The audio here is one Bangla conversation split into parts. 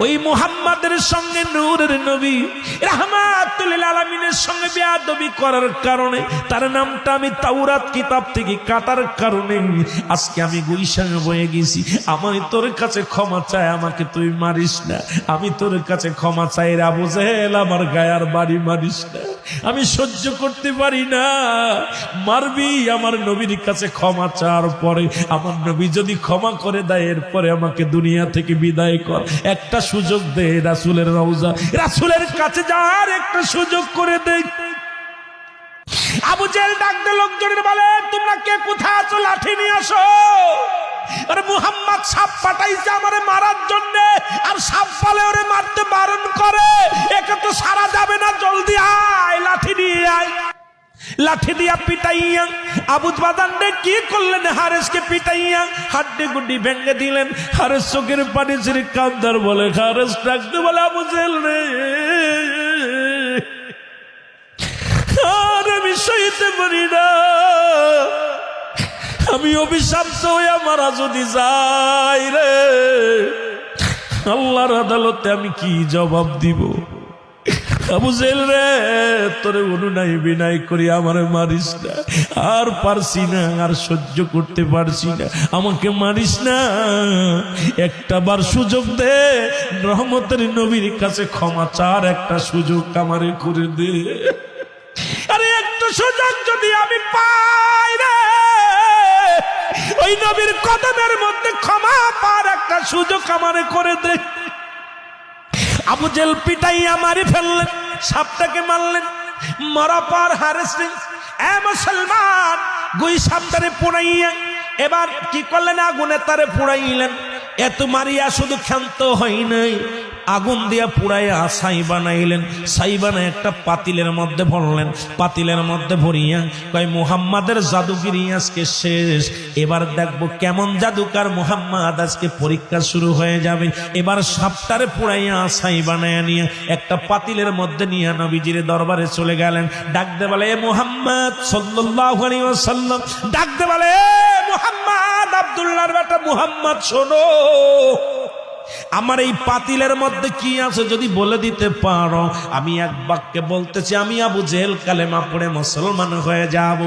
ওই মুহাম্মাদের সঙ্গে নূরের নবী রাহমাতুল লিল আলামিনের সঙ্গে বেয়াদবি করার কারণে তার নামটা আমি তাওরাত কিতাব থেকে কাটার কারণে আজকে আমি গুইশান বয়ে গেছি। আমি তোর কাছে ক্ষমা চাই, আমাকে তুই মারিস না। আমি তোর কাছে ক্ষমা চাই রে আবু জেহেল, আমার গায়ার বাড়ি মারিস না, আমি সহ্য করতে পারি না। মারবি, আমার নবীর কাছে ক্ষমা চাওয়ার পরে আমার নবী যদি ক্ষমা করে দেয় এরপরে আমাকে দুনিয়া থেকে বিদায় কর, একটা সুযোগ দে রাসূলের রওজা, রাসূলের কাছে যাওয়ার একটা সুযোগ করে দে। আবু জেহেল ডাকতে লোকজনের বলে, তোমরা কে কোথায় আছো, লাঠি নিয়ে আসো। আরে মুহাম্মদ সাপ পাঠাইছে আমারে মারার জন্য, আর সাপ বলে ওরে মারতে বারণ করে, একে তো সারা যাবে না, জলদি আয়, লাঠি নিয়ে আয়। লাঠি দিয়া পিটাইয়া আবু বাদানরে কি করলেন, হারেসকে পিটাইয়া হাড্ডি গুড্ডি ভেঙে দিলেন। হারেস চোখের পানি ছেড়ে কান্দার বলে, হারেস ডাকতে বলে, আবু জেহেল রে, আর আমি সইতে পারি না, আমি অভিশপ্ত হইয়া মারা যদি যাই রে, আল্লাহর আদালতে আমি কি জবাব দিব। আবু জেহেল রে, তোরে অনুনয় বিনয় করি আমারে মারিস না, আর পারছি না, আর সহ্য করতে পারছি না, আমাকে মারিস না, একটা বার সুযোগ দে, রহমতের নবীর কাছে ক্ষমা চার একটা সুযোগ আমারে করে দে। আরে একটা সুযোগ যদি আমি পাই রে, ওই নবীর কদমের মধ্যে ক্ষমা পার একটা সুযোগ আমারে করে দে। আবু জেহেল পিটাইয়া মারি ফেললেন, সাপটাকে মারলেন, মারা পার হারেস এ মুসলমান গুই সাপটারে পোড়াইয়া এবার কি করলেন, আগুনে তারে পোড়াইলেন। এত মারিয়া শুধু ক্ষান্ত হয় নাই, আগুন দিয়া পুড়াইয়া ছাই বানাইলেন। ছাই বানায় একটা পাতিলের মধ্যে ভরলেন, পাতিলের মধ্যে ভরিয়া কয়, মুহাম্মাদের জাদুগিরি আজকে শেষ, এবার দেখবো কেমন জাদুকার মুহাম্মদ, আজকে পরীক্ষা শুরু হয়ে যাবে। এবার সাপটারে পুড়াইয়া ছাই বানাইয়া নিয়ে একটা পাতিলের মধ্যে নিয়ে নবীজির দরবারে চলে গেলেন। ডাকতে বলে, এ মুহাম্মদ সাল্লাল্লাহু আলাইহি ওয়াসাল্লাম, ডাকতে বলে, এ মুহাম্মদ, আব্দুল্লাহর বেটা মুহাম্মদ, শোনো, আমার এই পাতিলের মধ্যে কি আছে যদি বলে দিতে পারো, আমি এক বাক্যে বলতেছি, আমি আবু জেহেল কালেমা পড়ে মুসলমান হয়ে যাব।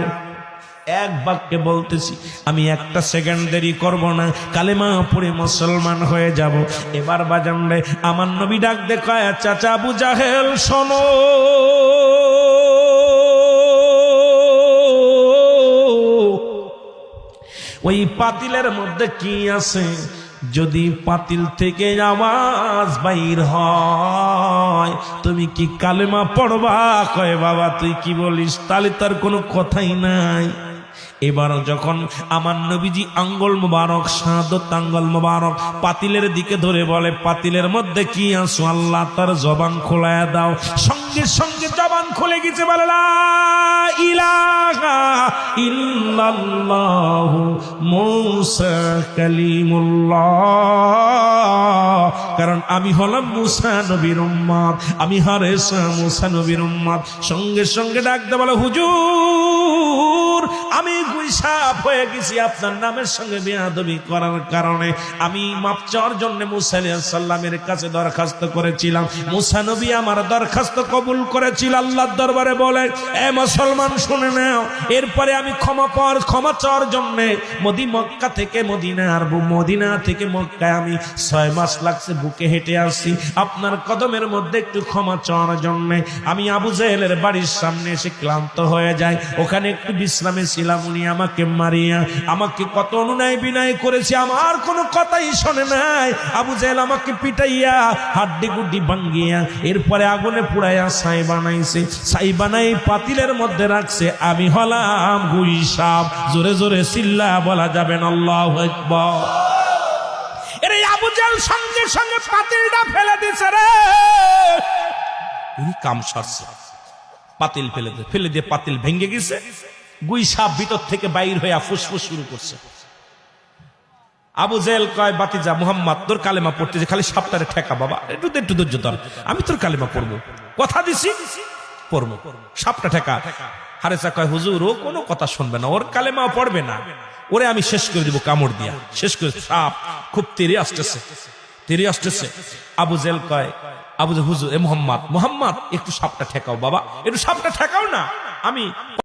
এক বাক্যে বলতেছি, আমি একটা সেকেন্ড দেরি করব না, কালেমা পড়ে মুসলমান হয়ে যাব। এবার বাজান রে, আমার নবী ডাক দেখায়, চাচা আবু জাহেল শোনো, ওই পাতিলের মধ্যে কি আছে, যদি পাতিল থেকে আওয়াজ বাইর হয় তুমি কি কালেমা পড়বা? কয়, বাবা তুই কি বলিস, তাহলে তার কোনো কথাই নাই। এবার যখন আমার নবীজি আঙ্গুল মুবারক, শাহাদত আঙ্গুল মুবারক পাতিলের দিকে ধরে বলে, পাতিলের মধ্যে কি আছো, আল্লাহ তার জবান খোলায়া দাও। সঙ্গে সঙ্গে জবান খুলে গেছে, বলে লা ইলাহা ইল্লাল্লাহু মুসা কালিমুল্লাহ। কারণ আমি হলাম মুসা নবীর উম্মত, আমি হারেসা মুসা নবীর উম্মত। সঙ্গে সঙ্গে ডাকতে বলে, হুজুর আমি গুইসাপ হয়ে গেছি, আপনার নামের সঙ্গে বেয়াদবি করার কারণে আমি মাপ চাওয়ার জন্য মুসা আলাইহিস সালামের কাছে দরখাস্ত করেছিলাম। মুসা নবী আমার দরখাস্ত কবুল করেছিল আল্লাহর দরবারে। বলে, এ মুসলমান শুনে নাও, এরপরে আমি ক্ষমা চাওয়ার জন্য মক্কা থেকে মদিনা, আর মদিনা থেকে মক্কায় আমি 6 মাস লাগছে বুকে হেঁটে আসছি আপনার কদমের মধ্যে একটু ক্ষমা চাওয়ার জন্য। আমি আবু জেহেলের বাড়ির সামনে এসে ক্লান্ত হয়ে যাই, ওখানে একটু বিশ্রামে ছিলাম। উনি আমাকে মারিয়া আমাকে কত অনুনয় বিনয় করেছে, আমার কোনো কথাই শোনে নাই। আবু জেহেল আমাকে পিটাইয়া হাড্ডি গুড্ডি ভাঙ্গিয়া এরপরে আগুনে পুড়াইয়া ছাই বানাইছে, ছাই বানাই পাতিলের মধ্যে রাখছে। আমি হলাম গুইসাপ। জোরে জোরে চিল্লা বলা যাবেন আল্লাহু আকবার। এর আবু জেহেল সঙ্গে সঙ্গে পাতিলটা ফেলে দিছে রে, উনি কাম সারছে, পাতিল ফেলে দিয়ে পাতিল ভেঙে গেছে। গুইসাপ ভিতর থেকে বাইর হয়ে ফুসফুস শুরু করছে। আবু জেহেল কয়, বাতিজা মুহাম্মদ তোর কালেমা পড়তেছে, খালি সাপটারে ঠেকা বাবা, একটু ধৈর্য ধর, আমি তোর কালেমা পড়বো, কথা দিছি পড়বো, সাপটা ঠেকা। হারেসা কয়, হুজুর ও কোনো কথা শুনবে না, ওর কালেমা পড়বে না, ওরে আমি শেষ করে দিব কামড় দিয়া, শেষ করে। সাপ খুব তেরে আসতেছে, তিনি আসতেছে। আবু জেল কয়, আবু হুজুর, এ মোহাম্মদ, মোহাম্মদ একটু সাপটা ঠেকাও বাবা, একটু সাপটা ঠেকাও না, আমি